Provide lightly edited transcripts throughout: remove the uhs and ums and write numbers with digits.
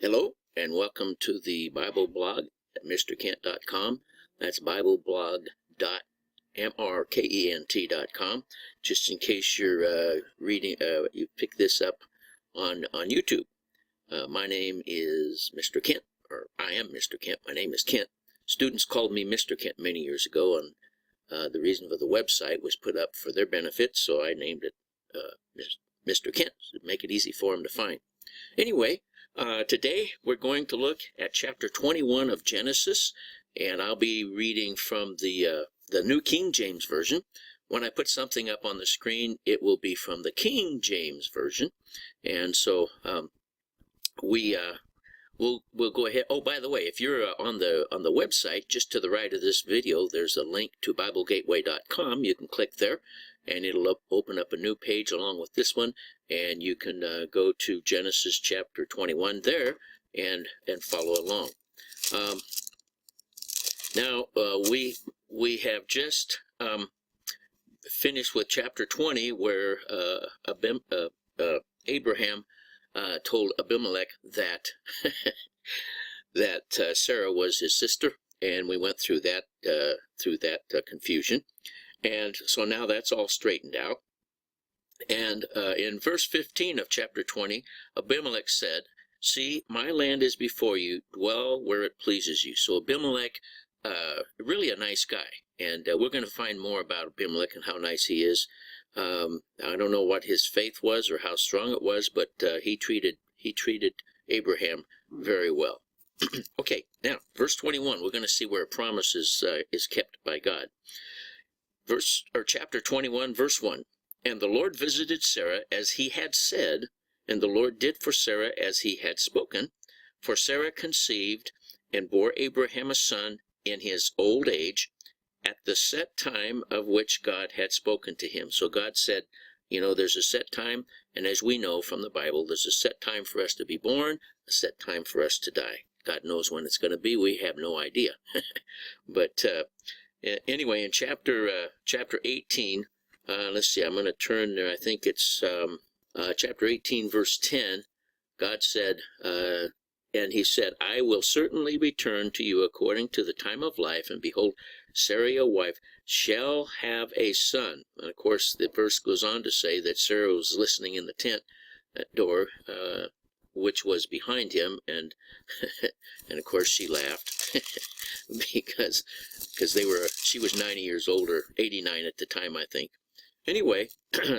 Hello, and welcome to the Bible blog at mrkent.com. That's bibleblog.mrkent.com. Just in case you're reading, you pick this up on YouTube. My name is Mr. Kent, or I am Mr. Kent. My name is Kent. Students called me Mr. Kent many years ago, and the reason for the website was put up for their benefit, so I named it Mr. Kent to make it easy for them to find. Anyway, today we're going to look at chapter 21 of Genesis, and I'll be reading from the New King James Version. When I put something up on the screen, it will be from the King James Version, and so we'll go ahead. Oh, by the way, if you're on the website, just to the right of this video, there's a link to BibleGateway.com. You can click there, and it'll open up a new page along with this one, and you can go to Genesis chapter 21 there and follow along. Now we have just finished with chapter 20, where Abraham told Abimelech that that Sarah was his sister, and we went through that confusion, and so now that's all straightened out. And in verse 15 of chapter 20, Abimelech said, "See, my land is before you, dwell where it pleases you." So Abimelech, really a nice guy, and we're going to find more about Abimelech and how nice he is. I don't know what his faith was or how strong it was, but he treated Abraham very well. Okay, now verse 21. We're going to see where a promise is kept by God. Chapter 21, verse 1. And the Lord visited Sarah as he had said, and the Lord did for Sarah as he had spoken. For Sarah conceived and bore Abraham a son in his old age, at the set time of which God had spoken to him. So God said, you know, there's a set time, and as we know from the Bible, there's a set time for us to be born, a set time for us to die. God knows when it's going to be. We have no idea. But anyway, in chapter 18, let's see, I'm going to turn there. I think it's chapter 18, verse 10. God said, and he said, "I will certainly return to you according to the time of life, and behold, Sarah your wife shall have a son." And of course, the verse goes on to say that Sarah was listening in the tent door, which was behind him, and and of course she laughed because she was 90 years old, or 89 at the time, I think. Anyway,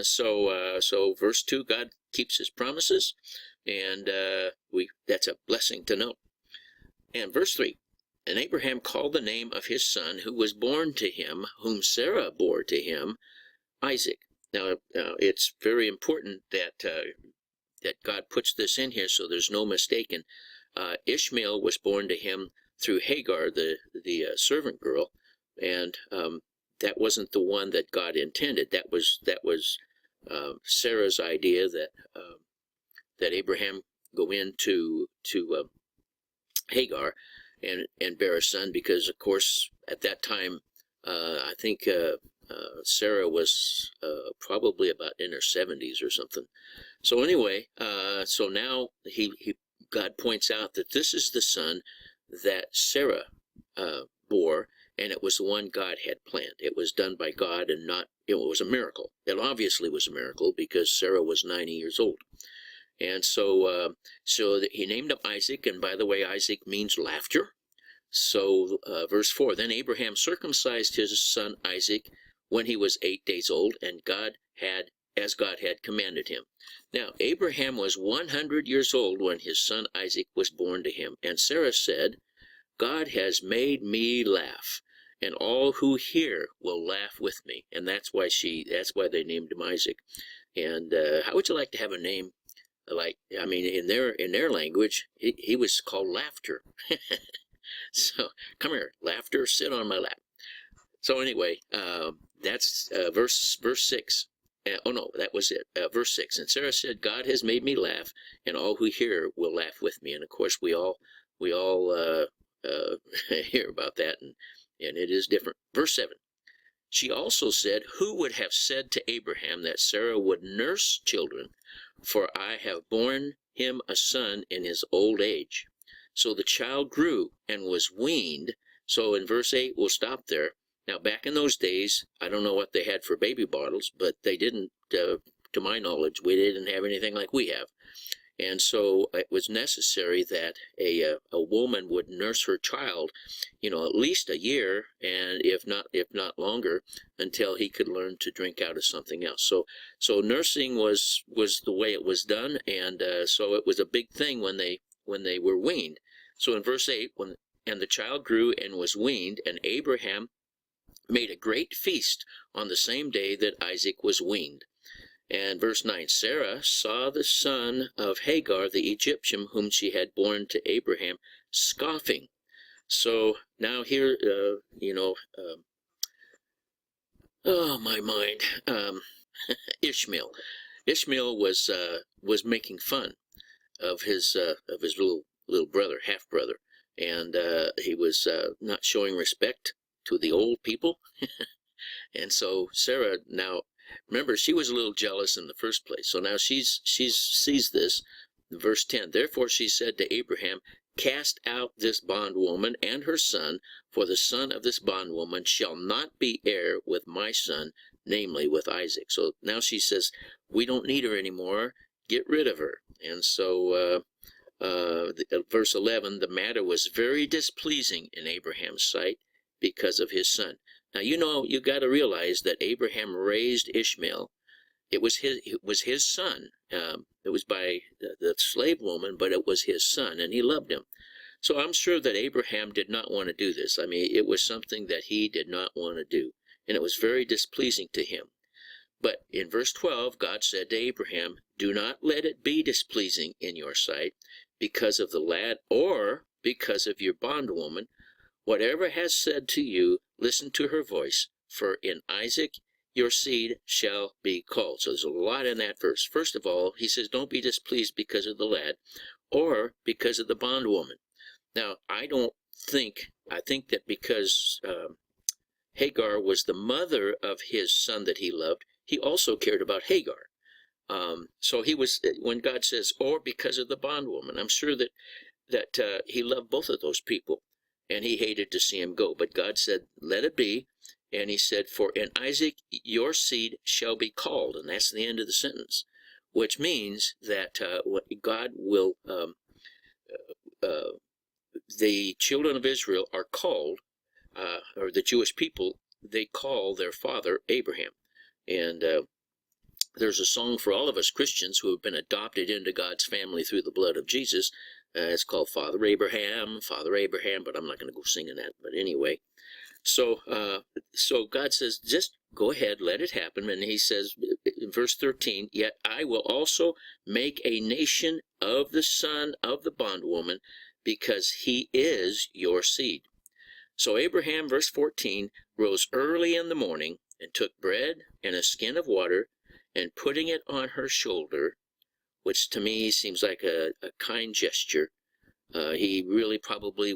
so verse 2, God keeps his promises, and that's a blessing to know. And verse 3, and Abraham called the name of his son who was born to him, whom Sarah bore to him, Isaac. Now, it's very important that God puts this in here so there's no mistaking. Ishmael was born to him through Hagar, the servant girl, and that wasn't the one that God intended. That was Sarah's idea that Abraham go into Hagar and bear a son, because of course at that time I think Sarah was probably about in her 70s or something. So anyway, so now God points out that this is the son that Sarah bore, and it was the one God had planned. It was done by God, and it was a miracle. It obviously was a miracle because Sarah was 90 years old. And so he named him Isaac, and by the way, Isaac means laughter. So verse 4, then Abraham circumcised his son Isaac when he was 8 days old, and as God had commanded him. Now Abraham was 100 years old when his son Isaac was born to him. And Sarah said, "God has made me laugh, and all who hear will laugh with me." And that's why they named him Isaac. And how would you like to have a name in their language, he was called Laughter. So, come here, Laughter, sit on my lap. So anyway, that's verse 6. Oh no, that was it. Verse 6. And Sarah said, "God has made me laugh, and all who hear will laugh with me." And of course, we all hear about that, and it is different. Verse 7. She also said, who would have said to Abraham that Sarah would nurse children? For I have borne him a son in his old age. So the child grew and was weaned. So in verse 8, we'll stop there. Now, back in those days, I don't know what they had for baby bottles, but they didn't, to my knowledge, we didn't have anything like we have. And so it was necessary that a woman would nurse her child, at least a year, and if not longer, until he could learn to drink out of something else. So nursing was the way it was done, and so it was a big thing when they were weaned. So in verse 8, and the child grew and was weaned, and Abraham made a great feast on the same day that Isaac was weaned. And verse 9, Sarah saw the son of Hagar, the Egyptian, whom she had borne to Abraham, scoffing. So now here, oh, my mind, Ishmael. Ishmael was making fun of his little brother, half brother, and he was not showing respect to the old people. And so Sarah now, remember, she was a little jealous in the first place. So now she sees this. Verse 10, therefore she said to Abraham, cast out this bondwoman and her son, for the son of this bondwoman shall not be heir with my son, namely with Isaac. So now she says, we don't need her anymore. Get rid of her. And so verse 11, the matter was very displeasing in Abraham's sight because of his son. Now, you got to realize that Abraham raised Ishmael. It was his son. It was by the slave woman, but it was his son, and he loved him. So I'm sure that Abraham did not want to do this. I mean, it was something that he did not want to do, and it was very displeasing to him. But in verse 12, God said to Abraham, do not let it be displeasing in your sight because of the lad or because of your bondwoman. Whatever has said to you, listen to her voice, for in Isaac your seed shall be called. So there's a lot in that verse. First of all, he says, don't be displeased because of the lad or because of the bondwoman. Now, I think that because Hagar was the mother of his son that he loved, he also cared about Hagar. So he was, when God says, or because of the bondwoman, I'm sure that he loved both of those people. And he hated to see him go. But God said, let it be. And he said, for in Isaac your seed shall be called. And that's the end of the sentence, which means that God will, the children of Israel are called, or the Jewish people, they call their father Abraham. And there's a song for all of us Christians who have been adopted into God's family through the blood of Jesus. It's called Father Abraham, but I'm not going to go singing that. But anyway, so God says, just go ahead, let it happen. And he says in verse 13, yet I will also make a nation of the son of the bondwoman, because he is your seed. So Abraham, verse 14, rose early in the morning and took bread and a skin of water, and putting it on her shoulder, which to me seems like a kind gesture. He really probably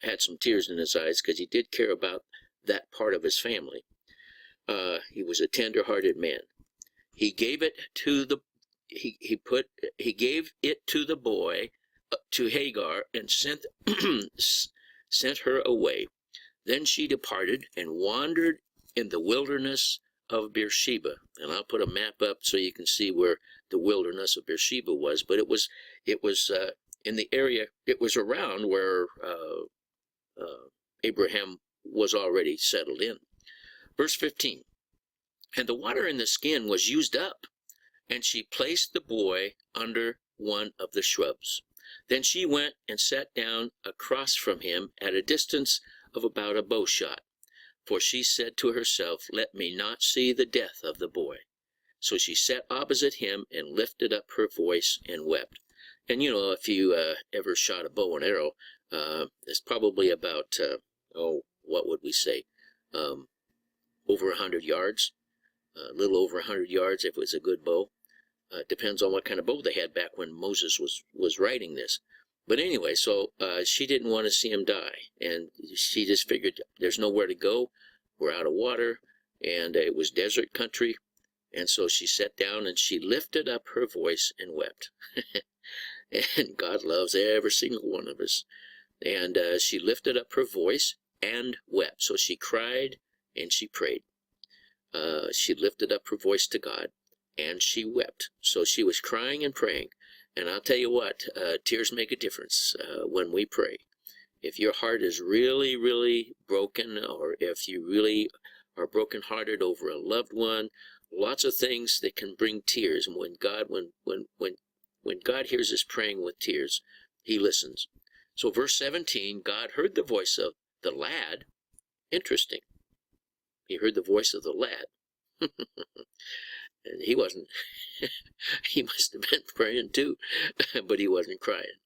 had some tears in his eyes because he did care about that part of his family. He was a tender-hearted man. He gave it to the boy, to Hagar, and sent her away. Then she departed and wandered in the wilderness of Beersheba. And I'll put a map up so you can see where the wilderness of Beersheba was. But it was in the area. It was around where Abraham was already settled in. Verse 15. And the water in the skin was used up, and she placed the boy under one of the shrubs. Then she went and sat down across from him at a distance of about a bow shot. For she said to herself, let me not see the death of the boy. So she sat opposite him and lifted up her voice and wept. And if you ever shot a bow and arrow, it's probably about, what would we say, over 100 yards, a little over 100 yards if it was a good bow. Depends on what kind of bow they had back when Moses was writing this. But anyway, so she didn't want to see him die, and she just figured there's nowhere to go. were out of water, and it was desert country. And so she sat down and she lifted up her voice and wept. And God loves every single one of us. And she lifted up her voice and wept. So she cried and she prayed. She lifted up her voice to God and she wept. So she was crying and praying. And I'll tell you what, tears make a difference when we pray. If your heart is really, really broken, or if you really are brokenhearted over a loved one, lots of things that can bring tears. And when God hears us praying with tears, he listens. So verse 17, God heard the voice of the lad. Interesting. He heard the voice of the lad. And he wasn't, he must have been praying too, but he wasn't crying.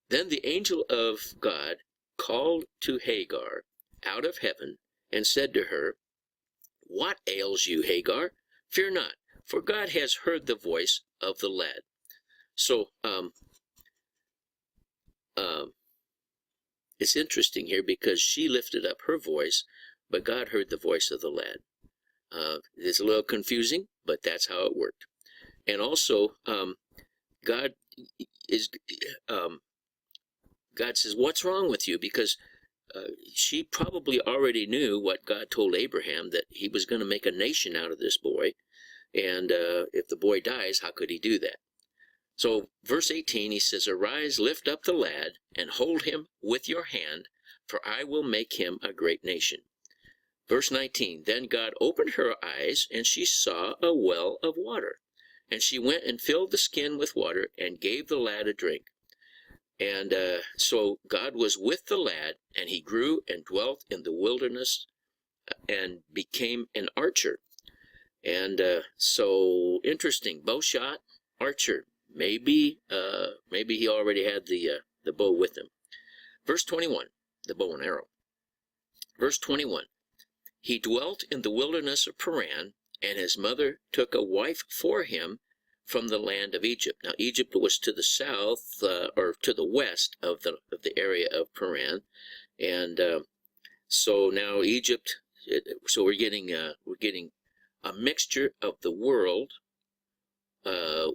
Then the angel of God called to Hagar out of heaven and said to her, "What ails you, Hagar? Fear not, for God has heard the voice of the lad." So, it's interesting here because she lifted up her voice, but God heard the voice of the lad. It's a little confusing, but that's how it worked. And also, God says, "What's wrong with you?" Because she probably already knew what God told Abraham, that he was going to make a nation out of this boy. And if the boy dies, how could he do that? So verse 18, he says, "Arise, lift up the lad, and hold him with your hand, for I will make him a great nation." Verse 19, then God opened her eyes, and she saw a well of water. And she went and filled the skin with water, and gave the lad a drink. And so God was with the lad, and he grew and dwelt in the wilderness, and became an archer. And so interesting, bow shot, archer. Maybe he already had the bow with him. Verse 21, the bow and arrow. Verse 21, he dwelt in the wilderness of Paran, and his mother took a wife for him from the land of Egypt. Now Egypt was to the south, or to the west of the area of Paran, and so now Egypt. So we're getting a mixture of the world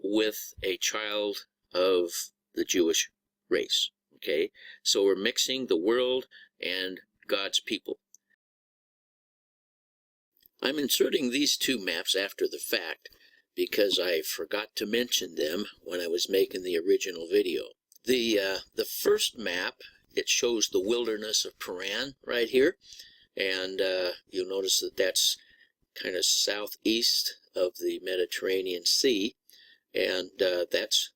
with a child of the Jewish race. Okay, so we're mixing the world and God's people. I'm inserting these two maps after the fact because I forgot to mention them when I was making the original video. The first map, it shows the wilderness of Paran right here, and you'll notice that that's kind of southeast of the Mediterranean Sea, and that's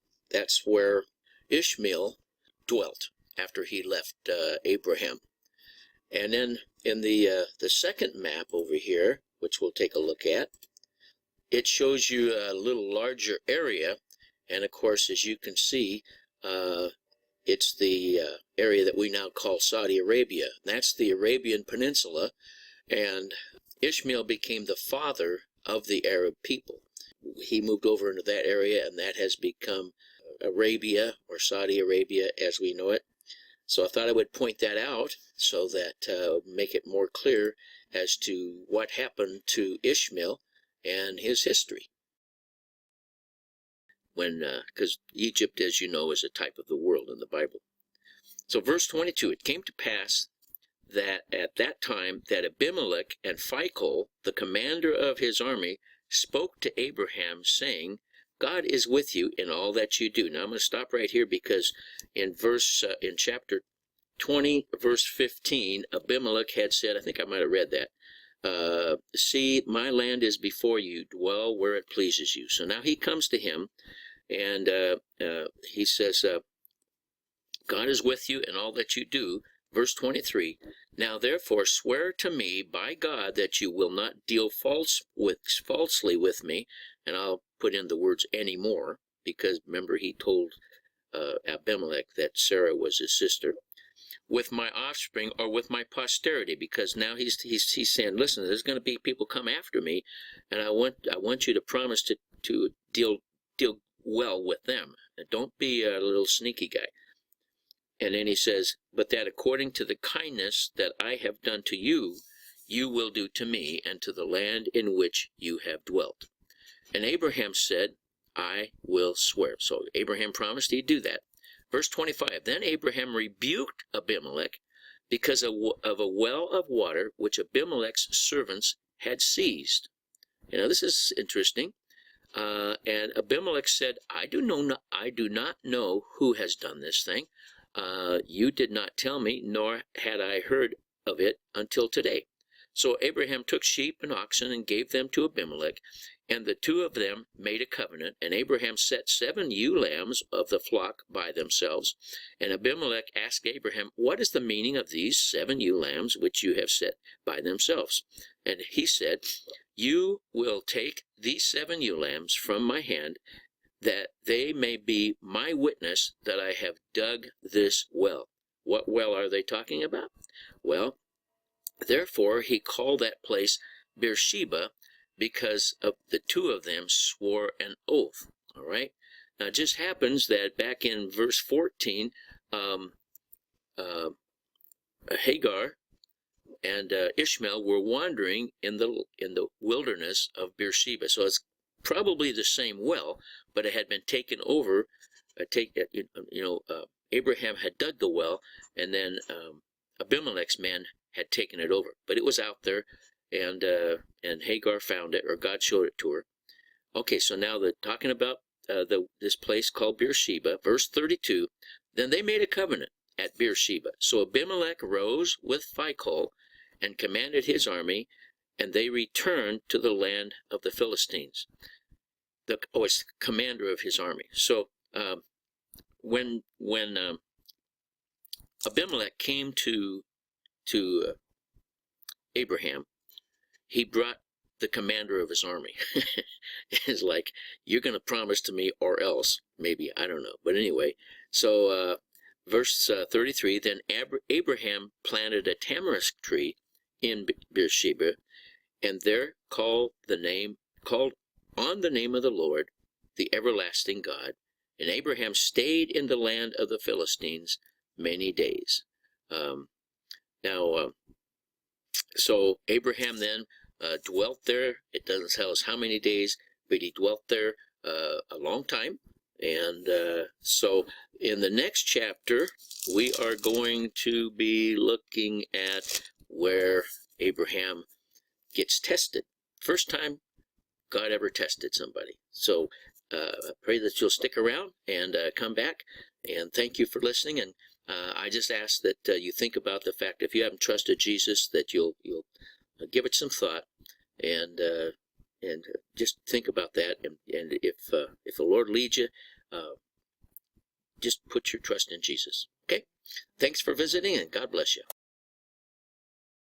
where Ishmael dwelt after he left Abraham. And then in the second map over here, which we'll take a look at, it shows you a little larger area, and of course, as you can see, it's the area that we now call Saudi Arabia. That's the Arabian Peninsula, and Ishmael became the father of the Arab people. He moved over into that area, and that has become Arabia, or Saudi Arabia as we know it. So I thought I would point that out so that make it more clear as to what happened to Ishmael and his history. Because Egypt, as you know, is a type of the world in the Bible. So verse 22, it came to pass that at that time that Abimelech and Phicol, the commander of his army, spoke to Abraham, saying, "God is with you in all that you do." Now I'm going to stop right here because in chapter 20, verse 15, Abimelech had said, I think I might have read that, "See, my land is before you, dwell where it pleases you." So now he comes to him, and he says, "God is with you in all that you do." Verse 23, "Now therefore swear to me by God that you will not deal falsely with me," and I'll put in the words "anymore," because remember he told Abimelech that Sarah was his sister, "with my offspring or with my posterity," because now he's saying, listen, there's going to be people come after me, and I want you to promise to deal well with them, and don't be a little sneaky guy. And then he says, "But that according to the kindness that I have done to you, you will do to me and to the land in which you have dwelt. And Abraham said, I will swear. So Abraham promised he'd do that. Verse 25, then Abraham rebuked Abimelech because of a well of water which Abimelech's servants had seized. This is interesting. And Abimelech said, I do not know who has done this thing. You did not tell me, nor had I heard of it until today. So Abraham took sheep and oxen and gave them to Abimelech, and the two of them made a covenant. And Abraham set 7 ewe lambs of the flock by themselves. And Abimelech asked Abraham, what is the meaning of these 7 ewe lambs which you have set by themselves? And he said, you will take these 7 ewe lambs from my hand, that they may be my witness that I have dug this well. What well are they talking about? Well, therefore he called that place Beersheba, because of the two of them swore an oath. All right. Now it just happens that back in verse 14, Hagar and Ishmael were wandering in the wilderness of Beersheba. So it's probably the same well, but it had been taken over. Abraham had dug the well, and then Abimelech's men had taken it over. But it was out there, and Hagar found it, or God showed it to her. Okay, so now they're talking about this place called Beersheba. Verse 32, then they made a covenant at Beersheba. So Abimelech rose with Phicol and commanded his army, and they returned to the land of the Philistines. It's the commander of his army. So when Abimelech came to Abraham, he brought the commander of his army. It's like, you're going to promise to me or else, maybe, I don't know. But anyway, so verse 33, then Abraham planted a tamarisk tree in Beersheba, and there called on the name of the Lord, the everlasting God. And Abraham stayed in the land of the Philistines many days. So Abraham then dwelt there. It doesn't tell us how many days, but he dwelt there a long time. And so in the next chapter, we are going to be looking at where Abraham gets tested. First time God ever tested somebody. So I pray that you'll stick around and come back. And thank you for listening. And I just ask that you think about the fact, if you haven't trusted Jesus, that you'll give it some thought, and just think about that. And if the Lord leads you, just put your trust in Jesus. Okay? Thanks for visiting, and God bless you.